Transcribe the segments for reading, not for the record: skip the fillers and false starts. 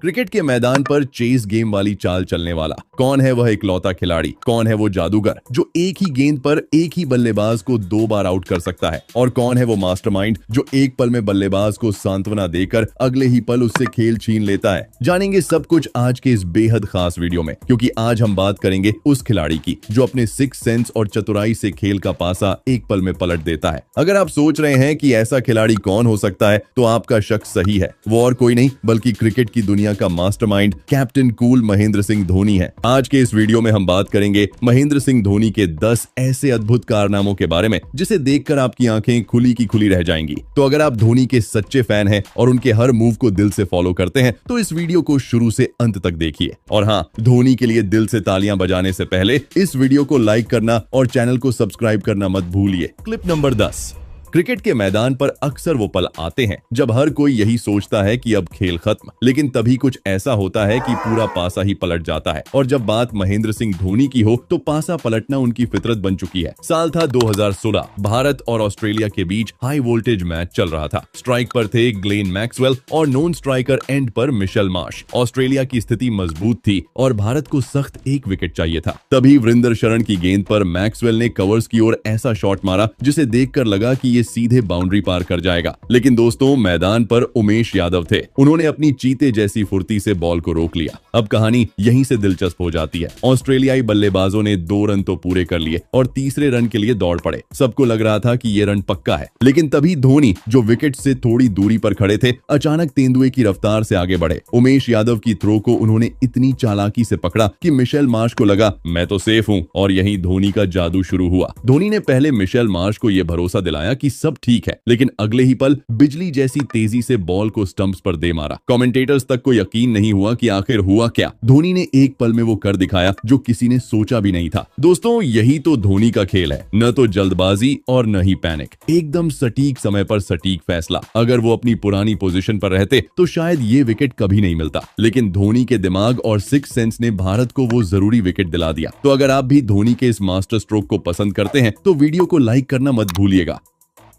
Cricket के मैदान पर चेस गेम वाली चाल चलने वाला कौन है? वह इकलौता खिलाड़ी कौन है? वो जादूगर जो एक ही गेंद पर एक ही बल्लेबाज को 2 बार आउट कर सकता है। और कौन है वो मास्टरमाइंड जो एक पल में बल्लेबाज को सांत्वना देकर अगले ही पल उससे खेल छीन लेता है। जानेंगे सब कुछ आज के इस बेहद खास वीडियो में, क्योंकि आज हम बात करेंगे उस खिलाड़ी की जो अपने सिक्स सेंस और चतुराई से खेल का पासा एक पल में पलट देता है। अगर आप सोच रहे हैं कि ऐसा खिलाड़ी कौन हो सकता है, तो आपका शक सही है। वो और कोई नहीं बल्कि क्रिकेट की दुनिया का mastermind captain cool Mahendra Singh Dhoni है। आज के इस वीडियो में हम बात करेंगे महेंद्र सिंह धोनी के 10 ऐसे अद्भुत कारनामों के बारे में जिसे देखकर आपकी आंखें खुली की खुली रह जाएंगी। तो अगर आप धोनी के सच्चे फैन हैं और उनके हर मूव को दिल से फॉलो करते हैं, तो इस वीडियो को शुरू से अंत तक देखिए। और हाँ, धोनी के लिए दिल से तालियां बजाने से पहले इस वीडियो को लाइक करना और चैनल को सब्सक्राइब करना मत भूलिए। Clip number 10। क्रिकेट के मैदान पर अक्सर वो पल आते हैं जब हर कोई यही सोचता है कि अब खेल खत्म, लेकिन तभी कुछ ऐसा होता है कि पूरा पासा ही पलट जाता है। और जब बात महेंद्र सिंह धोनी की हो तो पासा पलटना उनकी फितरत बन चुकी है। साल था 2016। भारत और ऑस्ट्रेलिया के बीच हाई वोल्टेज मैच चल रहा था। स्ट्राइक पर थे ग्लेन मैक्सवेल और नॉन स्ट्राइकर एंड पर मिशेल मार्श। ऑस्ट्रेलिया की स्थिति मजबूत थी और भारत को सख्त एक विकेट चाहिए था। तभी वीरेंद्र शरण की गेंद पर मैक्सवेल ने कवर्स की ओर ऐसा शॉट मारा जिसे देखकर लगा कि सीधे बाउंड्री पार कर जाएगा। लेकिन दोस्तों, मैदान पर उमेश यादव थे। उन्होंने अपनी चीते जैसी फुर्ती से बॉल को रोक लिया। अब कहानी यहीं से दिलचस्प हो जाती है। ऑस्ट्रेलियाई बल्लेबाजों ने 2 रन तो पूरे कर लिए और तीसरे रन के लिए दौड़ पड़े। सबको लग रहा था कि ये रन पक्का है, लेकिन तभी धोनी, जो विकेट से थोड़ी दूरी पर खड़े थे, अचानक तेंदुए की रफ्तार से आगे बढ़े। उमेश यादव की थ्रो को उन्होंने इतनी चालाकी से पकड़ा कि मिशेल मार्श को लगा मैं तो सेफ हूं, और यहीं धोनी का जादू शुरू हुआ। धोनी ने पहले मिशेल मार्श को यह भरोसा दिलाया कि सब ठीक है, लेकिन अगले ही पल बिजली जैसी तेजी से बॉल को स्टंप्स पर दे मारा। कमेंटेटर्स तक को यकीन नहीं हुआ कि आखिर हुआ क्या। धोनी ने एक पल में वो कर दिखाया जो किसी ने सोचा भी नहीं था। दोस्तों, यही तो धोनी का खेल है, न तो जल्दबाजी और न ही पैनिक। एकदम सटीक समय पर सटीक फैसला। अगर वो अपनी पुरानी पोजीशन पर रहते तो शायद ये विकेट कभी नहीं मिलता, लेकिन धोनी के दिमाग और सिक्स सेंस ने भारत को वो जरूरी विकेट दिला दिया। तो अगर आप भी धोनी के इस मास्टर स्ट्रोक को पसंद करते हैं तो वीडियो को लाइक करना मत भूलिएगा।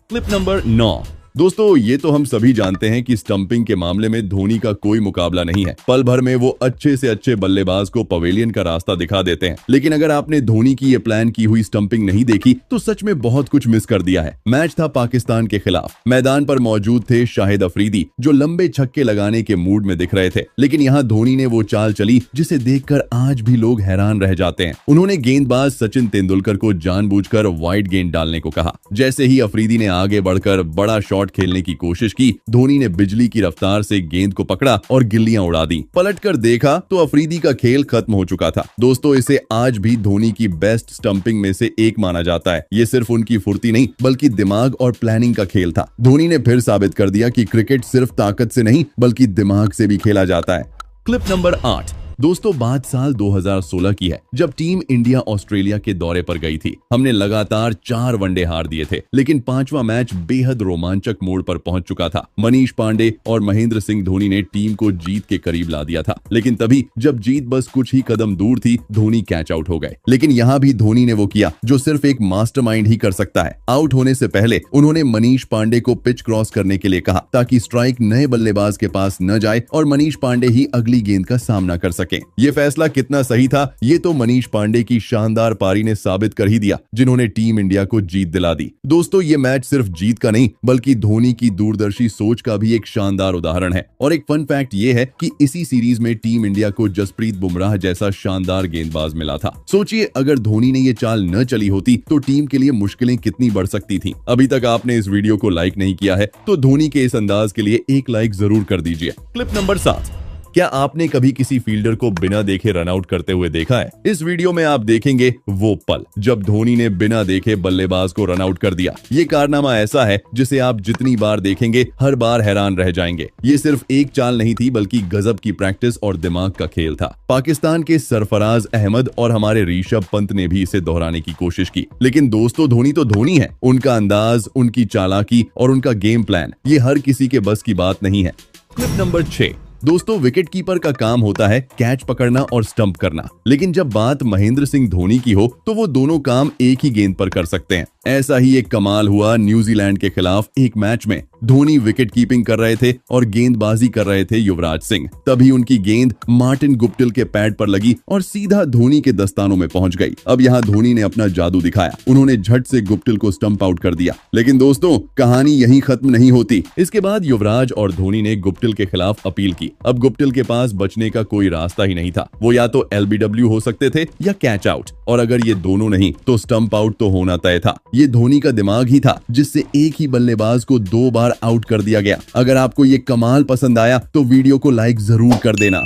Clip number 9। दोस्तों, ये तो हम सभी जानते हैं कि स्टंपिंग के मामले में धोनी का कोई मुकाबला नहीं है। पल भर में वो अच्छे से अच्छे बल्लेबाज को पवेलियन का रास्ता दिखा देते हैं। लेकिन अगर आपने धोनी की ये प्लान की हुई स्टंपिंग नहीं देखी तो सच में बहुत कुछ मिस कर दिया है। मैच था पाकिस्तान के खिलाफ। मैदान पर मौजूद थे शाहिद अफरीदी, जो लंबे छक्के लगाने के मूड में दिख रहे थे। लेकिन यहाँ धोनी ने वो चाल चली जिसे देखकर आज भी लोग हैरान रह जाते हैं। उन्होंने गेंदबाज सचिन तेंदुलकर को जानबूझकर वाइड गेंद डालने को कहा। जैसे ही अफरीदी ने आगे बढ़कर बड़ा शॉट खेलने की कोशिश की, धोनी ने बिजली की रफ्तार से गेंद को पकड़ा और गिल्लियां उड़ा दी। पलटकर देखा तो अफरीदी का खेल खत्म हो चुका था। दोस्तों, इसे आज भी धोनी की बेस्ट स्टंपिंग में से एक माना जाता है। ये सिर्फ उनकी फुर्ती नहीं बल्कि दिमाग और प्लानिंग का खेल था। धोनी ने फिर साबित कर दिया कि क्रिकेट सिर्फ ताकत से नहीं बल्कि दिमाग से भी खेला जाता है। Clip number 8। दोस्तों, बात साल 2016 की है, जब टीम इंडिया ऑस्ट्रेलिया के दौरे पर गई थी। हमने लगातार 4 वनडे हार दिए थे, लेकिन 5वां मैच बेहद रोमांचक मोड़ पर पहुंच चुका था। मनीष पांडे और महेंद्र सिंह धोनी ने टीम को जीत के करीब ला दिया था। लेकिन तभी जब जीत बस कुछ ही कदम दूर थी, धोनी कैच आउट हो गए। लेकिन यहाँ भी धोनी ने वो किया जो सिर्फ एक मास्टरमाइंड ही कर सकता है। आउट होने से पहले उन्होंने मनीष पांडे को पिच क्रॉस करने के लिए कहा, ताकि स्ट्राइक नए बल्लेबाज के पास न जाए और मनीष पांडे ही अगली गेंद का सामना कर सके। ये फैसला कितना सही था, ये तो मनीष पांडे की शानदार पारी ने साबित कर ही दिया, जिन्होंने टीम इंडिया को जीत दिला दी। दोस्तों, ये मैच सिर्फ जीत का नहीं बल्कि धोनी की दूरदर्शी सोच का भी एक शानदार उदाहरण है। और एक फन फैक्ट ये है कि इसी सीरीज में टीम इंडिया को जसप्रीत बुमराह जैसा शानदार गेंदबाज मिला था। सोचिए, अगर धोनी ने ये चाल न चली होती तो टीम के लिए मुश्किलें कितनी बढ़ सकती थी। अभी तक आपने इस वीडियो को लाइक नहीं किया है तो धोनी के इस अंदाज के लिए एक लाइक जरूर कर दीजिए। Clip number 7। क्या आपने कभी किसी फील्डर को बिना देखे रन आउट करते हुए देखा है? इस वीडियो में आप देखेंगे वो पल जब धोनी ने बिना देखे बल्लेबाज को रन आउट कर दिया। ये कारनामा ऐसा है जिसे आप जितनी बार देखेंगे हर बार हैरान रह जाएंगे। ये सिर्फ एक चाल नहीं थी बल्कि गजब की प्रैक्टिस और दिमाग का खेल था। पाकिस्तान के सरफराज अहमद और हमारे ऋषभ पंत ने भी इसे दोहराने की कोशिश की, लेकिन दोस्तों, धोनी तो धोनी है। उनका अंदाज, उनकी चालाकी और उनका गेम प्लान, ये हर किसी के बस की बात नहीं है। Clip number 6। दोस्तों, विकेट कीपर का काम होता है कैच पकड़ना और स्टंप करना, लेकिन जब बात महेंद्र सिंह धोनी की हो तो वो दोनों काम एक ही गेंद पर कर सकते हैं। ऐसा ही एक कमाल हुआ न्यूजीलैंड के खिलाफ एक मैच में। धोनी विकेट कीपिंग कर रहे थे और गेंदबाजी कर रहे थे युवराज सिंह। तभी उनकी गेंद मार्टिन गुप्टिल के पैड पर लगी और सीधा धोनी के दस्तानों में पहुंच गई। अब यहाँ धोनी ने अपना जादू दिखाया, उन्होंने झट से गुप्टिल को स्टंप आउट कर दिया। लेकिन दोस्तों, कहानी यहीं खत्म नहीं होती। इसके बाद युवराज और धोनी ने गुप्टिल के खिलाफ अपील की। अब गुप्टिल के पास बचने का कोई रास्ता ही नहीं था। वो या तो LBW हो सकते थे या कैच आउट, और अगर ये दोनों नहीं तो स्टंप आउट तो होना तय था। ये धोनी का दिमाग ही था जिससे एक ही बल्लेबाज को 2 बार आउट कर दिया गया। अगर आपको ये कमाल पसंद आया तो वीडियो को लाइक जरूर कर देना।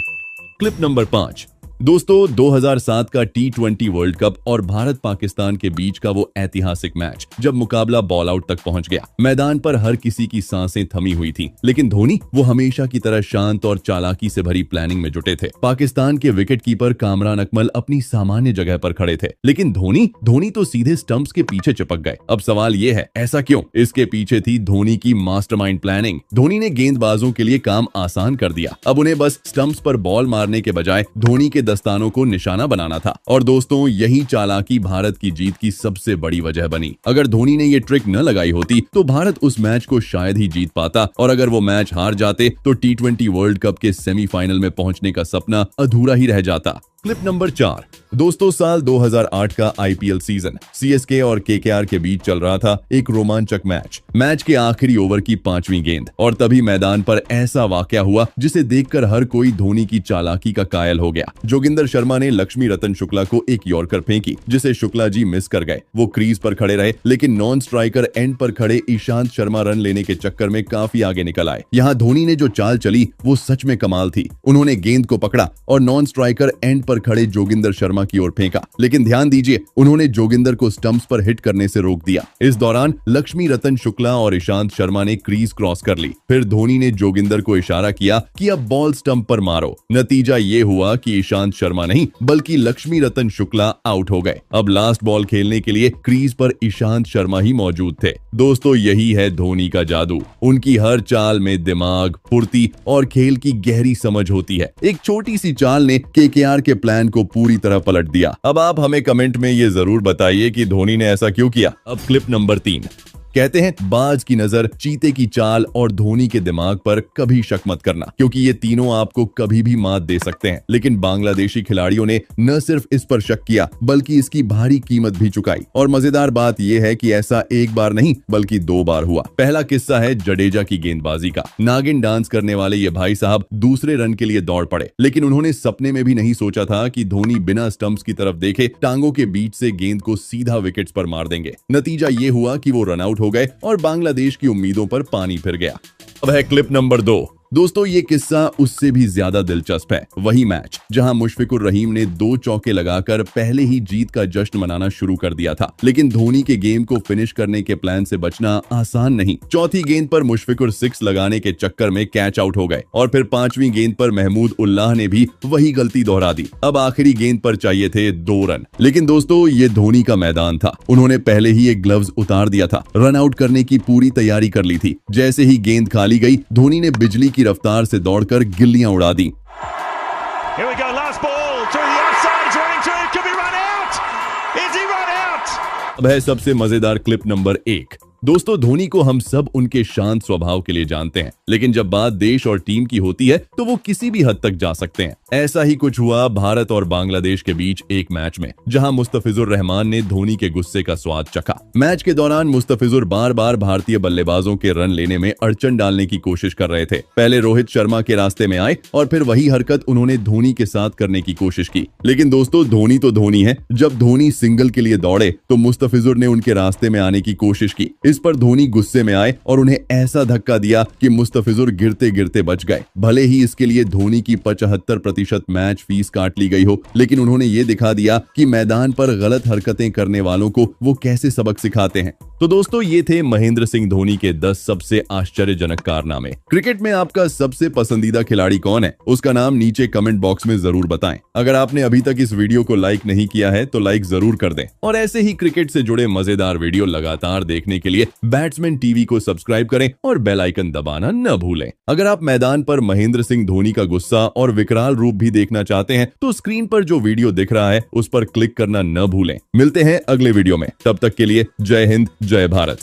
Clip number 5। दोस्तों, 2007 का T20 वर्ल्ड कप और भारत पाकिस्तान के बीच का वो ऐतिहासिक मैच जब मुकाबला बॉल आउट तक पहुंच गया। मैदान पर हर किसी की सांसें थमी हुई थी, लेकिन धोनी वो हमेशा की तरह शांत और चालाकी से भरी प्लानिंग में जुटे थे। पाकिस्तान के विकेट कीपर कामरान अकमल अपनी सामान्य जगह पर खड़े थे, लेकिन धोनी तो सीधे स्टंप्स के पीछे चिपक गए। अब सवाल ये है, ऐसा क्यों? इसके पीछे थी धोनी की मास्टरमाइंड प्लानिंग। धोनी ने गेंदबाजों के लिए काम आसान कर दिया। अब उन्हें बस स्टंप्स पर बॉल मारने के बजाय धोनी के दस्तानों को निशाना बनाना था। और दोस्तों, यही चालाकी भारत की जीत की सबसे बड़ी वजह बनी। अगर धोनी ने ये ट्रिक न लगाई होती तो भारत उस मैच को शायद ही जीत पाता, और अगर वो मैच हार जाते तो T20 वर्ल्ड कप के सेमीफाइनल में पहुंचने का सपना अधूरा ही रह जाता। Clip number 4। दोस्तों, साल 2008 का IPL सीजन CSK और KKR के बीच चल रहा था एक रोमांचक मैच के आखिरी ओवर की 5वीं गेंद, और तभी मैदान पर ऐसा वाकया हुआ जिसे देखकर हर कोई धोनी की चालाकी का कायल हो गया। जोगिंदर शर्मा ने लक्ष्मी रतन शुक्ला को एक यॉर्कर फेंकी जिसे शुक्ला जी मिस कर गए। वो क्रीज पर खड़े रहे, लेकिन नॉन स्ट्राइकर एंड पर खड़े ईशांत शर्मा रन लेने के चक्कर में काफी आगे निकल आए। यहाँ धोनी ने जो चाल चली वो सच में कमाल थी। उन्होंने गेंद को पकड़ा और नॉन स्ट्राइकर एंड पर खड़े जोगिंदर शर्मा की ओर फेंका, लेकिन ध्यान दीजिए, उन्होंने जोगिंदर को स्टंप्स पर हिट करने से रोक दिया। इस दौरान लक्ष्मी रतन शुक्ला और ईशांत शर्मा ने क्रीज क्रॉस कर ली। फिर धोनी ने जोगिंदर को इशारा किया कि अब बॉल स्टंप पर मारो। नतीजा ये हुआ कि ईशांत शर्मा नहीं बल्कि लक्ष्मी रतन शुक्ला आउट हो गए। अब लास्ट बॉल खेलने के लिए क्रीज पर ईशांत शर्मा ही मौजूद थे। दोस्तों, यही है धोनी का जादू। उनकी हर चाल में दिमाग, फुर्ती और खेल की गहरी समझ होती है। एक छोटी सी चाल ने KKR के प्लान को पूरी तरह पलट दिया। अब आप हमें कमेंट में ये जरूर बताइए कि धोनी ने ऐसा क्यों किया। अब क्लिप नंबर 3। कहते हैं, बाज की नजर, चीते की चाल और धोनी के दिमाग पर कभी शक मत करना, क्योंकि ये तीनों आपको कभी भी मात दे सकते हैं। लेकिन बांग्लादेशी खिलाड़ियों ने न सिर्फ इस पर शक किया बल्कि इसकी भारी कीमत भी चुकाई। और मजेदार बात यह है कि ऐसा एक बार नहीं बल्कि 2 बार हुआ। पहला किस्सा है जडेजा की गेंदबाजी का। नागिन डांस करने वाले ये भाई साहब दूसरे रन के लिए दौड़ पड़े, लेकिन उन्होंने सपने में भी नहीं सोचा था कि धोनी बिना स्टंप्स की तरफ देखे टांगों के बीच से गेंद को सीधा विकेट्स पर मार देंगे। नतीजा ये हुआ कि वो रन आउट हो गए और बांग्लादेश की उम्मीदों पर पानी फिर गया। अब है क्लिप नंबर 2। दोस्तों, ये किस्सा उससे भी ज्यादा दिलचस्प है। वही मैच जहां मुशफिकुर रहीम ने 2 चौके लगाकर पहले ही जीत का जश्न मनाना शुरू कर दिया था, लेकिन धोनी के गेम को फिनिश करने के प्लान से बचना आसान नहीं। चौथी गेंद पर मुशफिकुर 6 लगाने के चक्कर में कैच आउट हो गए, और फिर 5वीं गेंद पर महमूद उल्लाह ने भी वही गलती दोहरा दी। अब आखिरी गेंद पर चाहिए थे 2 रन, लेकिन दोस्तों, ये धोनी का मैदान था। उन्होंने पहले ही एक ग्लव्स उतार दिया था, रन आउट करने की पूरी तैयारी कर ली थी। जैसे ही गेंद खाली गई, धोनी ने बिजली की रफ्तार से दौड़कर गिल्लियां उड़ा दी। अब है सबसे मजेदार क्लिप नंबर 1। दोस्तों, धोनी को हम सब उनके शांत स्वभाव के लिए जानते हैं, लेकिन जब बात देश और टीम की होती है तो वो किसी भी हद तक जा सकते हैं। ऐसा ही कुछ हुआ भारत और बांग्लादेश के बीच एक मैच में, जहां मुस्तफिजुर रहमान ने धोनी के गुस्से का स्वाद चखा। मैच के दौरान मुस्तफिजुर बार बार भारतीय बल्लेबाजों के रन लेने में अड़चन डालने की कोशिश कर रहे थे। पहले रोहित शर्मा के रास्ते में आए और फिर वही हरकत उन्होंने धोनी के साथ करने की कोशिश की। लेकिन दोस्तों, धोनी तो धोनी है। जब धोनी सिंगल के लिए दौड़े तो मुस्तफिजुर ने उनके रास्ते में आने की कोशिश की। इस पर धोनी गुस्से में आए और उन्हें ऐसा धक्का दिया कि मुस्तफिजुर गिरते गिरते बच गए। भले ही इसके लिए धोनी की 75% मैच फीस काट ली गई हो, लेकिन उन्होंने ये दिखा दिया कि मैदान पर गलत हरकतें करने वालों को वो कैसे सबक सिखाते हैं। तो दोस्तों, ये थे महेंद्र सिंह धोनी के 10 सबसे आश्चर्यजनक कारनामे। क्रिकेट में आपका सबसे पसंदीदा खिलाड़ी कौन है? उसका नाम नीचे कमेंट बॉक्स में जरूर बताएं। अगर आपने अभी तक इस वीडियो को लाइक नहीं किया है तो लाइक जरूर कर दें, और ऐसे ही क्रिकेट से जुड़े मजेदार वीडियो लगातार देखने के लिए बैट्समैन टीवी को सब्सक्राइब करें और बेल आइकन दबाना न भूलें। अगर आप मैदान पर महेंद्र सिंह धोनी का गुस्सा और विकराल रूप भी देखना चाहते हैं तो स्क्रीन पर जो वीडियो दिख रहा है उस पर क्लिक करना न भूलें। मिलते हैं अगले वीडियो में, तब तक के लिए जय हिंद, जय भारत।